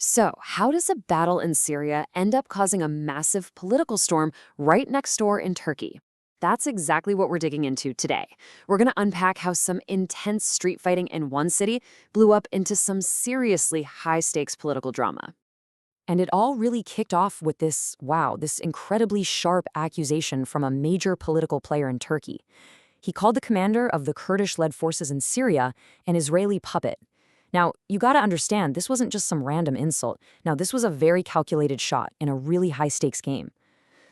So, how does a battle in Syria end up causing a massive political storm right next door in Turkey? That's exactly what we're digging into today. We're going to unpack how some intense street fighting in one city blew up into some seriously high-stakes political drama. And it all really kicked off with this incredibly sharp accusation from a major political player in Turkey. He called the commander of the Kurdish-led forces in Syria an Israeli puppet. Now, you gotta understand, this wasn't just some random insult. Now, this was a very calculated shot in a really high-stakes game.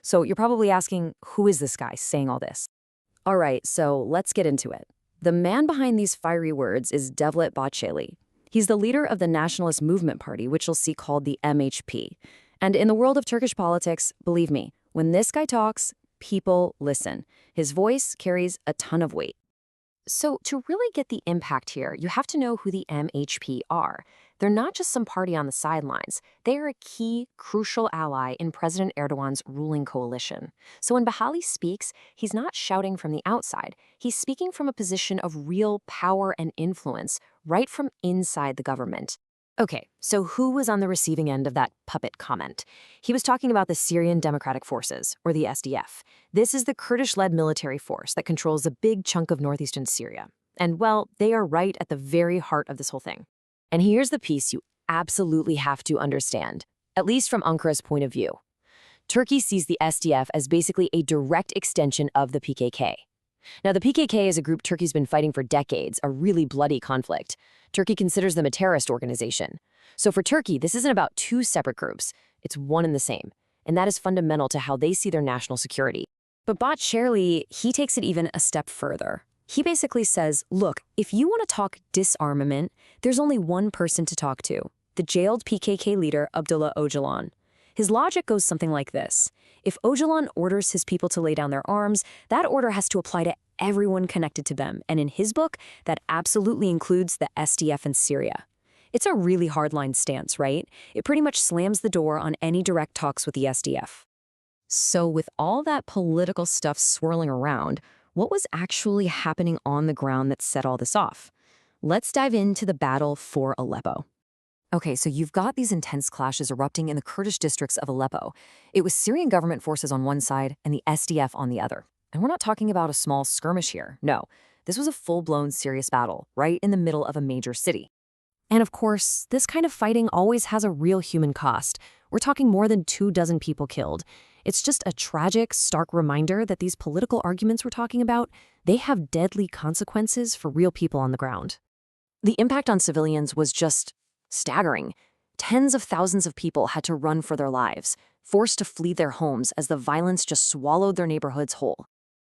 So you're probably asking, who is this guy saying all this? All right, so let's get into it. The man behind these fiery words is Devlet Bahçeli. He's the leader of the Nationalist Movement Party, which you'll see called the MHP. And in the world of Turkish politics, believe me, when this guy talks, people listen. His voice carries a ton of weight. So to really get the impact here, you have to know who the MHP are. They're not just some party on the sidelines. They are a key, crucial ally in President Erdogan's ruling coalition. So when Bahçeli speaks, he's not shouting from the outside. He's speaking from a position of real power and influence, right from inside the government. Okay, so who was on the receiving end of that puppet comment? He was talking about the Syrian Democratic Forces, or the SDF. This is the Kurdish-led military force that controls a big chunk of northeastern Syria. And, well, they are right at the very heart of this whole thing. And here's the piece you absolutely have to understand, at least from Ankara's point of view. Turkey sees the SDF as basically a direct extension of the PKK. Now, the PKK is a group Turkey's been fighting for decades, a really bloody conflict. Turkey considers them a terrorist organization. So for Turkey, this isn't about two separate groups. It's one and the same. And that is fundamental to how they see their national security. But Bahçeli, he takes it even a step further. He basically says, look, if you want to talk disarmament, there's only one person to talk to, the jailed PKK leader Abdullah Öcalan. His logic goes something like this. If Öcalan orders his people to lay down their arms, that order has to apply to everyone connected to them, and in his book, that absolutely includes the SDF in Syria. It's a really hardline stance, right? It pretty much slams the door on any direct talks with the SDF. So with all that political stuff swirling around, what was actually happening on the ground that set all this off? Let's dive into the battle for Aleppo. Okay, so you've got these intense clashes erupting in the Kurdish districts of Aleppo. It was Syrian government forces on one side and the SDF on the other. And we're not talking about a small skirmish here. No, this was a full-blown serious battle, right in the middle of a major city. And of course, this kind of fighting always has a real human cost. We're talking more than 24 people killed. It's just a tragic, stark reminder that these political arguments we're talking about, they have deadly consequences for real people on the ground. The impact on civilians was just staggering. Tens of thousands of people had to run for their lives, forced to flee their homes as the violence just swallowed their neighborhoods whole.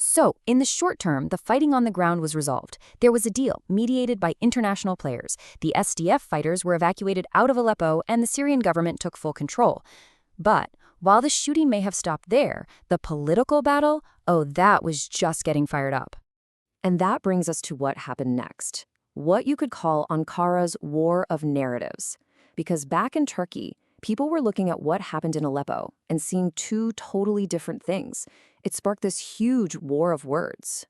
So, in the short term, the fighting on the ground was resolved. There was a deal, mediated by international players. The SDF fighters were evacuated out of Aleppo, and the Syrian government took full control. But while the shooting may have stopped there, the political battle, that was just getting fired up. And that brings us to what happened next. What you could call Ankara's war of narratives. Because back in Turkey, people were looking at what happened in Aleppo and seeing two totally different things. It sparked this huge war of words.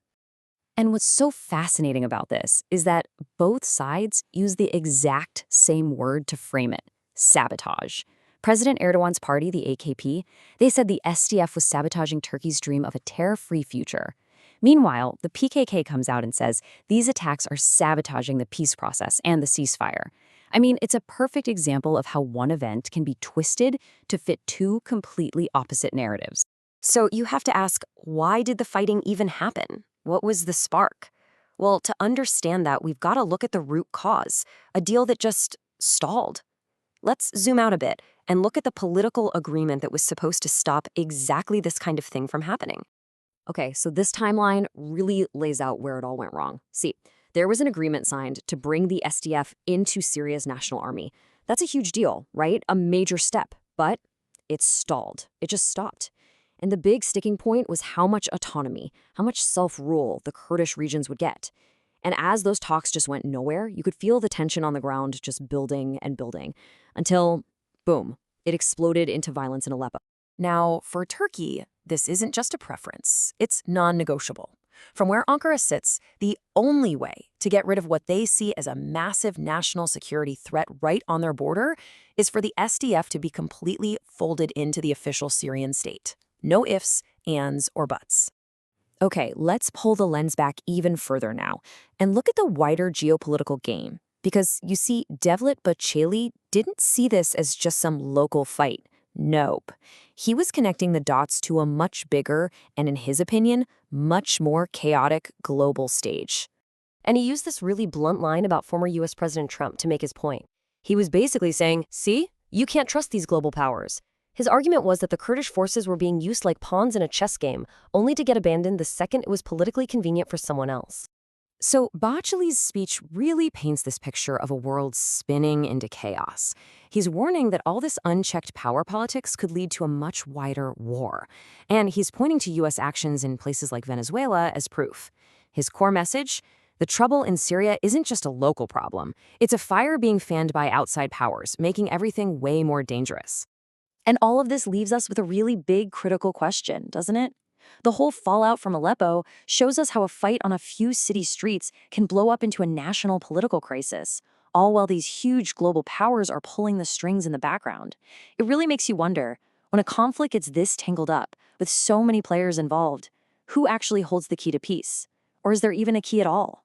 And what's so fascinating about this is that both sides use the exact same word to frame it: sabotage. President Erdogan's party, the AKP, they said the SDF was sabotaging Turkey's dream of a terror-free future. Meanwhile, the PKK comes out and says these attacks are sabotaging the peace process and the ceasefire. I mean, it's a perfect example of how one event can be twisted to fit two completely opposite narratives. So you have to ask, why did the fighting even happen? What was the spark? Well, to understand that, we've got to look at the root cause, a deal that just stalled. Let's zoom out a bit and look at the political agreement that was supposed to stop exactly this kind of thing from happening. Okay, so this timeline really lays out where it all went wrong. See, there was an agreement signed to bring the SDF into Syria's national army. That's a huge deal, right? A major step, but it stalled. It just stopped. And the big sticking point was how much autonomy, how much self-rule the Kurdish regions would get. And as those talks just went nowhere, you could feel the tension on the ground just building and building until, boom, it exploded into violence in Aleppo. Now, for Turkey, this isn't just a preference. It's non-negotiable. From where Ankara sits, the only way to get rid of what they see as a massive national security threat right on their border is for the SDF to be completely folded into the official Syrian state. No ifs, ands, or buts. Okay, let's pull the lens back even further now and look at the wider geopolitical game. Because you see, Devlet Bahçeli didn't see this as just some local fight. Nope. He was connecting the dots to a much bigger and, in his opinion, much more chaotic global stage. And he used this really blunt line about former US President Trump to make his point. He was basically saying, see, you can't trust these global powers. His argument was that the Kurdish forces were being used like pawns in a chess game, only to get abandoned the second it was politically convenient for someone else. So Bahçeli's speech really paints this picture of a world spinning into chaos. He's warning that all this unchecked power politics could lead to a much wider war. And he's pointing to U.S. actions in places like Venezuela as proof. His core message? The trouble in Syria isn't just a local problem. It's a fire being fanned by outside powers, making everything way more dangerous. And all of this leaves us with a really big critical question, doesn't it? The whole fallout from Aleppo shows us how a fight on a few city streets can blow up into a national political crisis, all while these huge global powers are pulling the strings in the background. It really makes you wonder, when a conflict gets this tangled up, with so many players involved, who actually holds the key to peace? Or is there even a key at all?